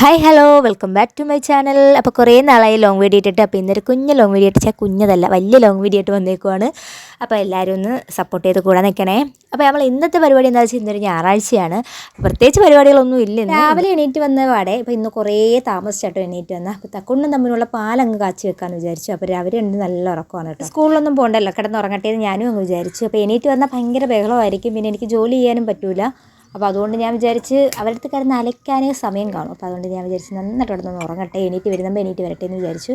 Hi hello welcome back to my channel. അപ്പോൾ കുറേ നാളായി ലോങ് വീഡിയോ ഇട്ടിട്ട്. അപ്പോൾ ഇന്നൊരു കുഞ്ഞ് ലോങ് വീഡിയോ ഇട്ടിച്ചാൽ കുഞ്ഞതല്ല വലിയ ലോങ് വീഡിയോ ആയിട്ട് വന്നേക്കുവാണ്. അപ്പോൾ എല്ലാവരും ഒന്ന് സപ്പോർട്ട് ചെയ്ത് കൂടെ നിൽക്കണേ. അപ്പോൾ നമ്മൾ ഇന്നത്തെ പരിപാടി എന്താ വെച്ചാൽ ഇന്നൊരു ഞായറാഴ്ചയാണ്. പ്രത്യേകിച്ച് പരിപാടികളൊന്നും ഇല്ല. രാവിലെ എണീറ്റ് വന്ന പാടെ ഇപ്പോൾ ഇന്ന് കുറേ താമസിച്ചാട്ടോ എണീറ്റ് വന്നാൽ. അപ്പോൾ തക്കൊണ്ടും തമ്മിലുള്ള പാലങ്ങ് കാച്ചി വെക്കാമെന്ന് വിചാരിച്ചു. അപ്പോൾ രാവിലെ ഉണ്ട് നല്ല ഉറക്കമാണ് കേട്ടോ. സ്കൂളിലൊന്നും പോകണ്ടല്ലോ, കിടന്നുറങ്ങട്ടെ എന്ന് ഞാനും അങ്ങ് വിചാരിച്ചു. അപ്പോൾ എണീറ്റ് വന്നാൽ ഭയങ്കര ബഹളമായിരിക്കും, പിന്നെ എനിക്ക് ജോലി ചെയ്യാനും പറ്റൂല. അപ്പോൾ അതുകൊണ്ട് ഞാൻ വിചാരിച്ച് അവരുടെ അടുത്ത് കിടന്ന് അലയ്ക്കാനേ സമയം കാണും. അപ്പോൾ അതുകൊണ്ട് ഞാൻ വിചാരിച്ച് നന്നായിട്ട് കിടന്നൊന്ന് ഉറങ്ങട്ടെ, എണീറ്റ് വരുമ്പോൾ എണീറ്റ് വരട്ടെ എന്ന് വിചാരിച്ചു.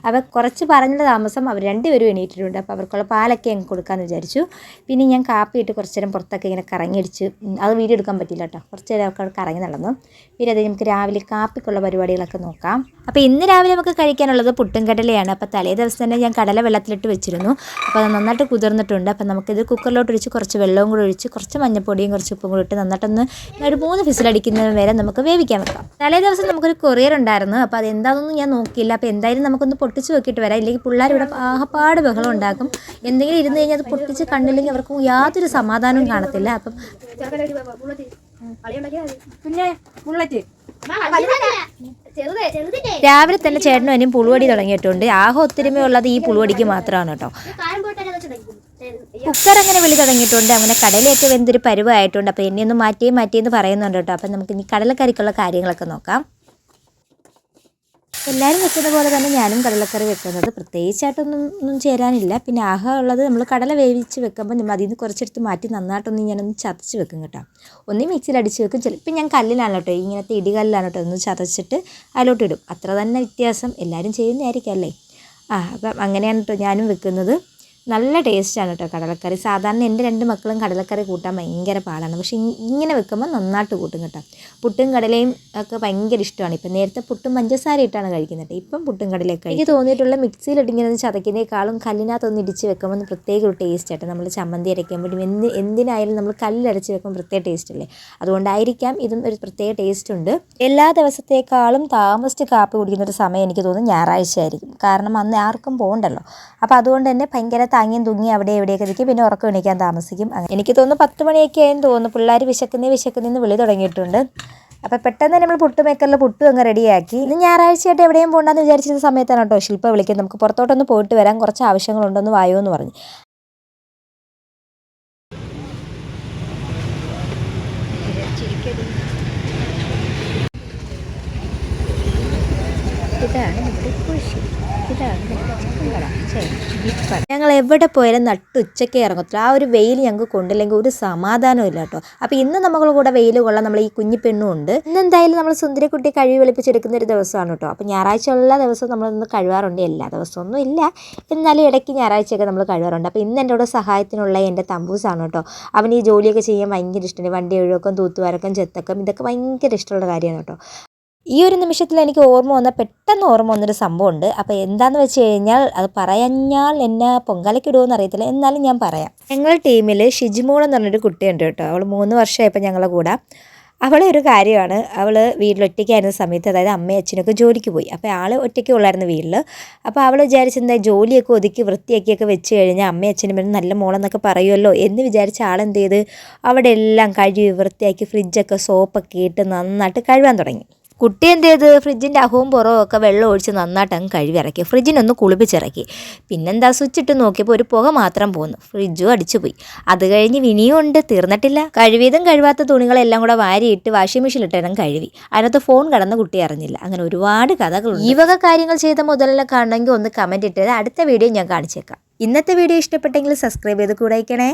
അപ്പോൾ കുറച്ച് പറഞ്ഞ താമസം അവർ രണ്ടുപേരും എണീറ്റിട്ടുണ്ട്. അപ്പോൾ അവർക്കുള്ള പാലൊക്കെ അങ്ങ് കൊടുക്കാമെന്ന് വിചാരിച്ചു. പിന്നെ ഞാൻ കാപ്പി ഇട്ട് കുറച്ച് നേരം പുറത്തൊക്കെ ഇങ്ങനെ കറങ്ങിയടിച്ച്, അത് വീഡിയോ എടുക്കാൻ പറ്റില്ല കേട്ടോ, കുറച്ച് നേരം ഒക്കെ കറങ്ങി നടന്നു. പിന്നെ അത് നമുക്ക് രാവിലെ കാപ്പിക്കുള്ള പരിപാടികളൊക്കെ നോക്കാം. അപ്പോൾ ഇന്ന് രാവിലെ നമുക്ക് കഴിക്കാനുള്ളത് പുട്ടും കടലയാണ്. അപ്പോൾ തലേ ദിവസം തന്നെ ഞാൻ കടല വെള്ളത്തിലിട്ട് വെച്ചിരുന്നു. അപ്പോൾ അത് നന്നായിട്ട് കുതിർന്നിട്ടുണ്ട്. അപ്പോൾ നമുക്കിത് കുക്കറിലോട്ട് ഒഴിച്ച് കുറച്ച് വെള്ളവും കൂടെ ഒഴിച്ച് കുറച്ച് മഞ്ഞൾപ്പൊടിയും കുറച്ച് ഉപ്പും കൂടി ഇട്ട് നന്നായിട്ടൊന്ന് ഒരു 3 വിസിലടിക്കുന്നത് വരെ നമുക്ക് വേവിക്കാൻ വെക്കാം. തലേ ദിവസം നമുക്കൊരു കൊറിയർ ഉണ്ടായിരുന്നു. അപ്പോൾ അതെന്താണെന്നൊന്നും ഞാൻ നോക്കിയില്ല. അപ്പോൾ എന്തായാലും നമുക്കൊന്ന് പൊട്ടിച്ച് നോക്കിയിട്ട് വരാം. ഇല്ലെങ്കിൽ പിള്ളേർ ഇവിടെ ആകപ്പാട് ബഹളം ഉണ്ടാക്കും. എന്തെങ്കിലും ഇരുന്ന് കഴിഞ്ഞാൽ അത് പൊട്ടിച്ച് കണ്ടില്ലെങ്കിൽ അവർക്ക് യാതൊരു സമാധാനവും കാണത്തില്ല. അപ്പം പിന്നെ രാവിലെ തന്നെ ചേട്ടനും അനിയും പുളുവടി തുടങ്ങിയിട്ടുണ്ട്. ഒത്തിരിമയുള്ളത് ഈ പുളുവടിക്ക് മാത്രമാണ് കേട്ടോ. കുക്കർ അങ്ങനെ വിളി തുടങ്ങിയിട്ടുണ്ട്. അങ്ങനെ കടലയൊക്കെ വെന്തൊരു പരുവായിട്ടുണ്ട്. അപ്പോൾ എന്നെ ഒന്ന് മാറ്റിയെന്ന് പറയുന്നുണ്ട് കേട്ടോ. അപ്പം നമുക്ക് ഇനി കടലക്കറിക്കുള്ള കാര്യങ്ങളൊക്കെ നോക്കാം. എല്ലാവരും വെക്കുന്ന പോലെ തന്നെ ഞാനും കടലക്കറി വെക്കുന്നത്. പ്രത്യേകിച്ചായിട്ടൊന്നും ചേരാനില്ല. പിന്നെ ഉള്ളത് നമ്മൾ കടല വേവിച്ച് വെക്കുമ്പോൾ നമ്മൾ അതിൽ നിന്ന് കുറച്ചെടുത്ത് മാറ്റി നന്നായിട്ടൊന്ന് ഞാനൊന്ന് ചതച്ച് വെക്കും കേട്ടോ. ഒന്നീ മിക്സിയിൽ അടിച്ച് വെക്കും. ചിലപ്പോൾ ഞാൻ കല്ലിലാണ് കേട്ടോ, ഇങ്ങനത്തെ ഇടികല്ലിലാണ് കേട്ടോ, ഒന്ന് ചതച്ചിട്ട് അതിലോട്ട് ഇടും. അത്ര തന്നെ വ്യത്യാസം. എല്ലാവരും ചെയ്യുന്നതായിരിക്കും അല്ലേ. അപ്പം അങ്ങനെയാണ് കേട്ടോ ഞാനും വെക്കുന്നത്. നല്ല ടേസ്റ്റാണ് കേട്ടോ കടലക്കറി. സാധാരണ എൻ്റെ 2 മക്കളും കടലക്കറി കൂട്ടാൻ ഭയങ്കര പാടാണ്. പക്ഷേ ഇങ്ങനെ വെക്കുമ്പോൾ നന്നായിട്ട് കൂട്ടും കേട്ടോ. പുട്ടും കടലയും ഒക്കെ ഭയങ്കര ഇഷ്ടമാണ്. ഇപ്പം നേരത്തെ പുട്ടും പഞ്ചസാര ഇട്ടാണ് കഴിക്കുന്നത്. ഇപ്പം പുട്ടും കടലയൊക്കെ എനിക്ക് തോന്നിയിട്ടുള്ള മിക്സിയിലിട്ടിങ്ങനെ ചതയ്ക്കുന്നതിനേക്കാളും കല്ലിനകത്തൊന്ന് ഇടിച്ച് വെക്കുമ്പോൾ പ്രത്യേക ഒരു ടേസ്റ്റ് ആയിട്ട്. നമ്മൾ ചമ്മന്തി അരയ്ക്കുമ്പോഴും എന്തിനായാലും നമ്മൾ കല്ലിലരച്ച് വെക്കുമ്പോൾ പ്രത്യേക ടേസ്റ്റ് അല്ലേ. അതുകൊണ്ടായിരിക്കാം ഇതും ഒരു പ്രത്യേക ടേസ്റ്റ് ഉണ്ട്. എല്ലാ ദിവസത്തേക്കാളും താമസിച്ച് കാപ്പി കുടിക്കുന്നൊരു സമയം എനിക്ക് തോന്നുന്നു ഞായറാഴ്ച ആയിരിക്കും. കാരണം അന്ന് ആർക്കും പോകണ്ടല്ലോ. അപ്പോൾ അതുകൊണ്ട് തന്നെ ഭയങ്കര താങ്ങിയും തൂങ്ങി അവിടെ എവിടെയൊക്കെ നിൽക്കും. പിന്നെ ഉറക്കം എണീക്കാൻ താമസിക്കും. എനിക്ക് തോന്നുന്നു 10 മണിയൊക്കെ ആയെന്ന് തോന്നുന്നു. പിള്ളേർ വിശക്കുന്നേന്ന് വിളി തുടങ്ങിയിട്ടുണ്ട്. അപ്പോൾ പെട്ടെന്ന് നമ്മൾ പുട്ടുമേക്കറിൽ പുട്ടും അങ്ങ് റെഡിയാക്കി. ഇന്ന് ഞായറാഴ്ചയായിട്ട് എവിടെയും പോകണ്ടെന്ന് വിചാരിച്ചിരുന്ന സമയത്താണ് കേട്ടോ ശില്പ വിളിക്കുന്നത്. നമുക്ക് പുറത്തോട്ടൊന്ന് പോയിട്ട് വരാൻ, കുറച്ച് ആവശ്യങ്ങളുണ്ടെന്ന് വായോ എന്ന് പറഞ്ഞു. ഞങ്ങൾ എവിടെ പോയാലും നട്ടുച്ചയ്ക്ക് ഇറങ്ങത്തില്ല. ആ ഒരു വെയിൽ ഞങ്ങൾക്ക് കൊണ്ടില്ലെങ്കിൽ ഒരു സമാധാനവും ഇല്ല കേട്ടോ. അപ്പോൾ ഇന്ന് നമ്മുടെ കൂടെ വെയിൽ കൊള്ളാൻ നമ്മൾ ഈ കുഞ്ഞിപ്പെണ്ണും ഉണ്ട്. ഇന്നെന്തായാലും നമ്മൾ സുന്ദരിക്കുട്ടി കഴിവ് വെളുപ്പിച്ചെടുക്കുന്ന ഒരു ദിവസമാണ് കേട്ടോ. അപ്പോൾ ഞായറാഴ്ച ഉള്ള ദിവസം നമ്മളൊന്ന് കഴുകാറുണ്ട്. എല്ലാ ദിവസമൊന്നും ഇല്ല, എന്നാലും ഇടയ്ക്ക് ഞായറാഴ്ചയൊക്കെ നമ്മൾ കഴുകാറുണ്ട്. അപ്പോൾ ഇന്ന് എൻ്റെ കൂടെ സഹായത്തിനുള്ള എൻ്റെ തമ്പൂസാണ് കേട്ടോ. അവൻ ഈ ജോലിയൊക്കെ ചെയ്യാൻ ഭയങ്കര ഇഷ്ടമാണ്. വണ്ടി ഒഴുക്കും തൂത്തുവാരക്കം ചെത്തക്കം ഇതൊക്കെ ഭയങ്കര ഇഷ്ടമുള്ള കാര്യമാണ് കേട്ടോ. ഈ ഒരു നിമിഷത്തിൽ എനിക്ക് പെട്ടെന്ന് ഓർമ്മ വന്നൊരു സംഭവമുണ്ട്. അപ്പോൾ എന്താണെന്ന് വെച്ച് കഴിഞ്ഞാൽ അത് പറഞ്ഞാൽ എന്നെ പൊങ്കാലയ്ക്കിടുമോയെന്ന് അറിയത്തില്ല, എന്നാലും ഞാൻ പറയാം. ഞങ്ങളുടെ ടീമിൽ ഷിജിമോൾ എന്ന് പറഞ്ഞൊരു കുട്ടിയുണ്ട് കേട്ടോ. അവൾ 3 വർഷമായപ്പോൾ ഞങ്ങളുടെ കൂടെ. അവളെ ഒരു കാര്യമാണ്, അവൾ വീട്ടിലൊറ്റയ്ക്കായിരുന്ന സമയത്ത്, അതായത് അമ്മയും അച്ഛനൊക്കെ ജോലിക്ക് പോയി. അപ്പോൾ ആൾ ഒറ്റയ്ക്ക് ഉള്ളായിരുന്നു വീട്ടിൽ. അപ്പോൾ അവൾ വിചാരിച്ചെന്താ ജോലിയൊക്കെ ഒതുക്കി വൃത്തിയാക്കിയൊക്കെ വെച്ച് കഴിഞ്ഞാൽ അമ്മയും അച്ഛനും വരുന്ന നല്ല മോളെന്നൊക്കെ പറയുമല്ലോ എന്ന് വിചാരിച്ച ആളെന്ത് ചെയ്ത് അവിടെ എല്ലാം കഴുകി വൃത്തിയാക്കി ഫ്രിഡ്ജൊക്കെ സോപ്പൊക്കെ ഇട്ട് നന്നായിട്ട് കഴുകാൻ തുടങ്ങി. കുട്ടി എന്ത് ചെയ്ത് ഫ്രിഡ്ജിൻ്റെ അഹവും പുറവും ഒക്കെ വെള്ളം ഒഴിച്ച് നന്നായിട്ട് അങ്ങ് കഴുകി ഇറക്കി. ഫ്രിഡ്ജിനൊന്ന് കുളിപ്പിച്ചിറക്കി. പിന്നെന്താ സ്വിച്ചിട്ട് നോക്കിയപ്പോൾ ഒരു പുക മാത്രം പോകുന്നു. ഫ്രിഡ്ജും അടിച്ചുപോയി. അത് കഴിഞ്ഞ് ഇനിയും ഉണ്ട്, തീർന്നിട്ടില്ല. കഴിവിയതും കഴിവാത്ത തുണികളെല്ലാം കൂടെ വാരിയിട്ട് വാഷിംഗ് മെഷീനിലിട്ടിടം കഴുകി. അതിനകത്ത് ഫോൺ കടന്ന് കുട്ടി അറിഞ്ഞില്ല. അങ്ങനെ ഒരുപാട് കഥകളുണ്ട്. ഈ വക കാര്യങ്ങൾ ചെയ്ത മുതലെല്ലാം കാണണമെങ്കിൽ ഒന്ന് കമൻറ്റ് ഇട്ടത് അടുത്ത വീഡിയോ ഞാൻ കാണിച്ചേക്കാം. ഇന്നത്തെ വീഡിയോ ഇഷ്ടപ്പെട്ടെങ്കിൽ സബ്സ്ക്രൈബ് ചെയ്ത് കൂടെ അയക്കണേ.